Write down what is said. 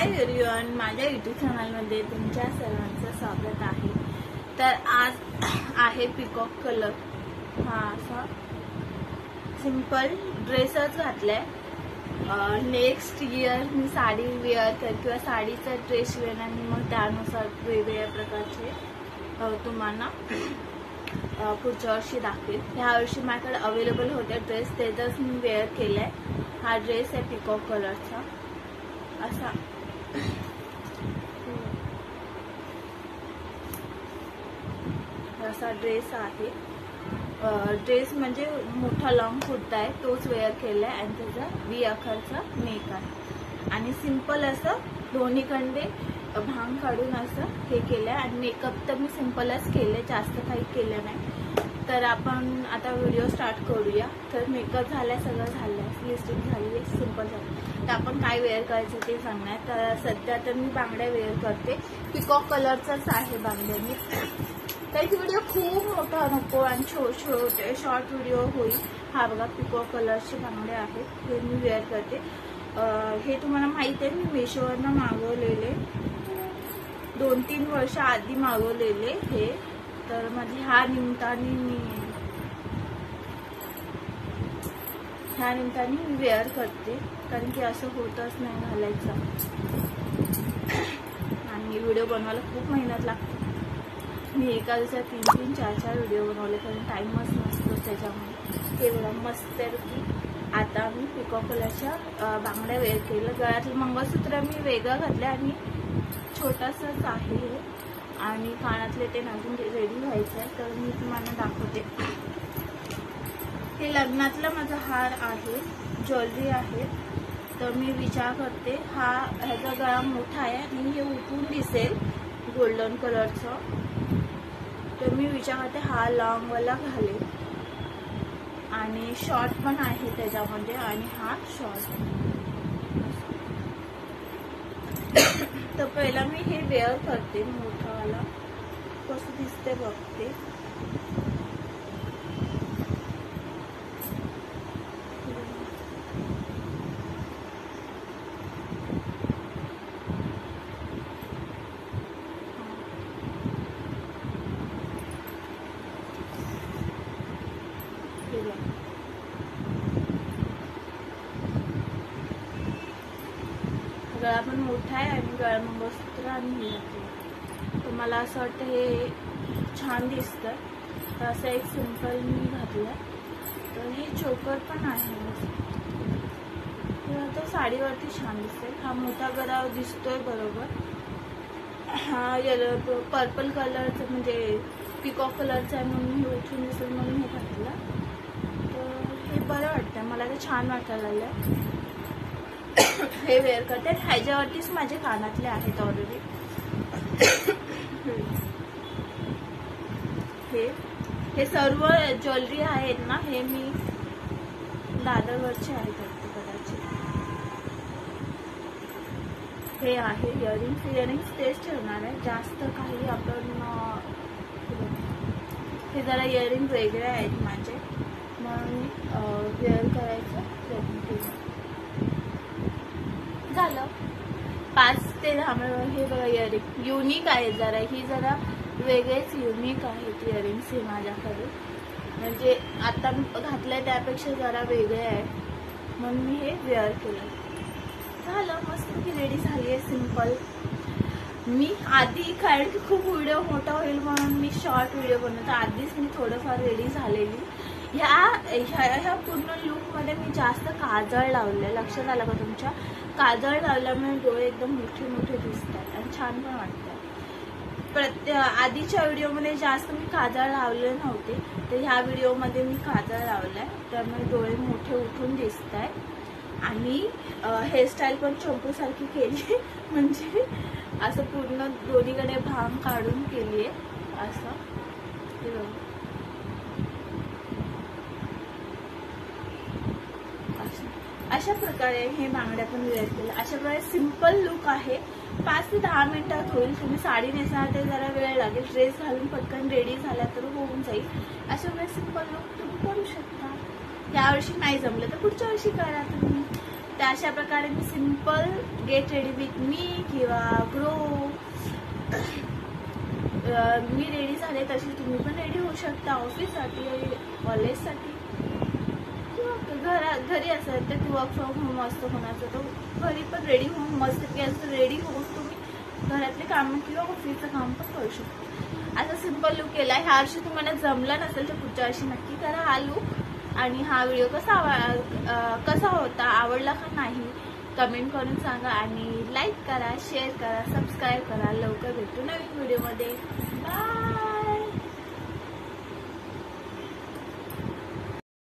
Hi everyone, माझ्या YouTube चॅनलमध्ये तुमच्या सर्वांचं स्वागत आहे। तर आज आहे पिकॉक कलर। हा असा सिंपल ड्रेसच घातलाय। नेक्स्ट इयर मी साडी वेअर कर किंवा साडीचा ड्रेस वेअर आणि मग त्यानुसार वेगवेगळ्या प्रकारचे तुम्हाला पुढच्या वर्षी दाखवेल। ह्या वर्षी माझ्याकडे अवेलेबल होते ड्रेस, तेच मी वेअर केलाय। हा ड्रेस आहे पिकॉक कलरचा असा ड्रेस आहे। ड्रेस म्हणजे मोठा लॉंग कुर्ता आहे, तोच वेअर केलाय आणि त्याचा व्ही आकारचा नेक आहे आणि सिंपल असं दोन्हीकडे भांग काढून असं हे केलंय आणि मेकअप तर मी सिंपलच केले, जास्त काही केलं नाही। तर आपण आता व्हिडिओ स्टार्ट करूया। तर मेकअप झालाय, सगळं झालंय, लिस्टिंग झाली आहे, सिंपल झालं। तर आपण काय वेअर करायचं ते सांगणार। तर सध्या तर मी बांगड्या वेअर करते, पिकॉक कलरचाच आहे बांगड्या मी। तर व्हिडिओ खूप मोठा नको आणि छोटे शॉर्ट व्हिडिओ होईल। हा बघा पिकॉक कलरचे बांगडे आहेत, हे मी वेअर करते। हे तुम्हाला माहिती आहे, मी मेशोवरनं मागवलेले, 2-3 वर्ष आधी मागवलेले हे। तर माझी ह्या निमित्ताने मी वेअर करते, कारण की असं होतच नाही घालायचं आणि व्हिडिओ बनवायला खूप मेहनत लागते। मी एका दिवसात 3-3, 4-4 व्हिडिओ बनवले, कारण टाइमच नसतो त्याच्यामुळे। हे बघा मस्त आहे की आता मी पिकॉक कलरच्या बांगड्या वेअर केलं। गळ्यातलं मंगळसूत्र मी वेगळं घातलं आणि छोटासाच आहे हे, आणि कानातले ते अजून रेडी व्हायचं आहे, तर मी तुम्हाला दाखवते। हे लग्नातला माझा हार आहे, ज्वेलरी आहे। तर मी विचार करते ह्याचा गळा मोठा आहे आणि हे उठून दिसेल गोल्डन कलरचं, तर मी विचार करते हा लॉंगवाला घालेल आणि शॉर्ट पण आहे त्याच्यामध्ये, आणि हा शॉर्ट। तर पहिला मी हे वेअर करते, मोठावाला कसं दिसते बघते। गळा पण मोठा आहे आणि गळा मंगळसूत्र आणि हे घातलं, तर मला असं वाटतं हे छान दिसतं। तर असं एक सिंपल मी घातलं, तर हे चोकर पण आहे, तर साडीवरती छान दिसते। हा मोठा गळा दिसतोय बरोबर। हा पर्पल कलरचं म्हणजे पिकॉक कलरचा आहे म्हणून हे उठून दिसेल म्हणून हे घातलं, तर हे बरं वाटतं, मला ते छान वाटायला लागलं। हे वेअर करते, ह्याच्यावरतीच माझे कानातले आहेत ऑलरेडी। हे सर्व ज्वेलरी आहेत ना, हे मी दादरवरचे आहेत कदाचित। हे आहे इयरिंग्स तेच ठेवणार आहे, जास्त काही आपण हे जरा इयरिंग वेगळे आहेत माझे, म्हणून वेअर करायचं प्रयत्न केला। झालं 5 ते 10 मिनिट। हे बघा इयरिंग युनिक आहे, जरा वेगळेच युनिक आहेत इयरिंग्स हे माझ्याकडे, म्हणजे आता घातलंय त्यापेक्षा जरा वेगळे आहे, म्हणून मी हे वेअर केलं। झालं, मस्त की रेडी झाली आहे सिंपल। मी आधी कारण की खूप व्हिडिओ मोठा होईल म्हणून मी शॉर्ट व्हिडिओ बनवते, आधीच मी थोडंफार रेडी झालेली। ह्या पूर्ण लुकमध्ये मी जास्त काजळ लावले, लक्षात आलं का तुमच्या? काजळ लावल्यामुळे डोळे एकदम मोठे मोठे दिसतात आणि छान पण वाटतात। आधीच्या व्हिडिओमध्ये जास्त मी काजळ लावले नव्हते, तर ह्या व्हिडिओमध्ये मी काजळ लावलाय, त्यामुळे डोळे मोठे उठून दिसत आहेत। आणि हेअरस्टाईल पण चंपूसारखी केली, म्हणजे असं पूर्ण दोन्हीकडे भांग काढून केली आहे असं। अशा प्रकारे हे बांगड्या पण वेअर केल्या। अशा प्रकारे सिंपल लुक आहे, 5 ते 10 मिनिटात होईल। तुम्ही साडी नेसणार तर जरा वेळ लागेल, ड्रेस घालून पटकन रेडी झाला तर होऊन जाईल। अशा प्रकारे सिंपल लुक तुम्ही करू शकता। यावर्षी नाही जमलं तर पुढच्या वर्षी करा तुम्ही। तर अशा प्रकारे मी simple get ready with me किंवा ग्रो मी रेडी झाले, तशी तुम्ही पण रेडी होऊ शकता ऑफिससाठी, कॉलेजसाठी किंवा घरी असेल तर वर्क फ्रॉम होम असतो कोणाचं, तर घरी पण रेडी होऊन मस्त रेडी होऊन तुम्ही घरातले काम किंवा ऑफिसचं काम पण करू शकता. असा सिंपल लुक केला. ह्या वर्षी तुम्हाला जमला नसेल तर पुढच्या वर्षी नक्की करा हा लुक. आणि हा व्हिडिओ कसा होता, आवडला का नाही कमेंट करून सांगा. आणि लाईक करा, शेअर करा, सबस्क्राईब करा. लवकर भेटू नवीन व्हिडिओमध्ये. बाय.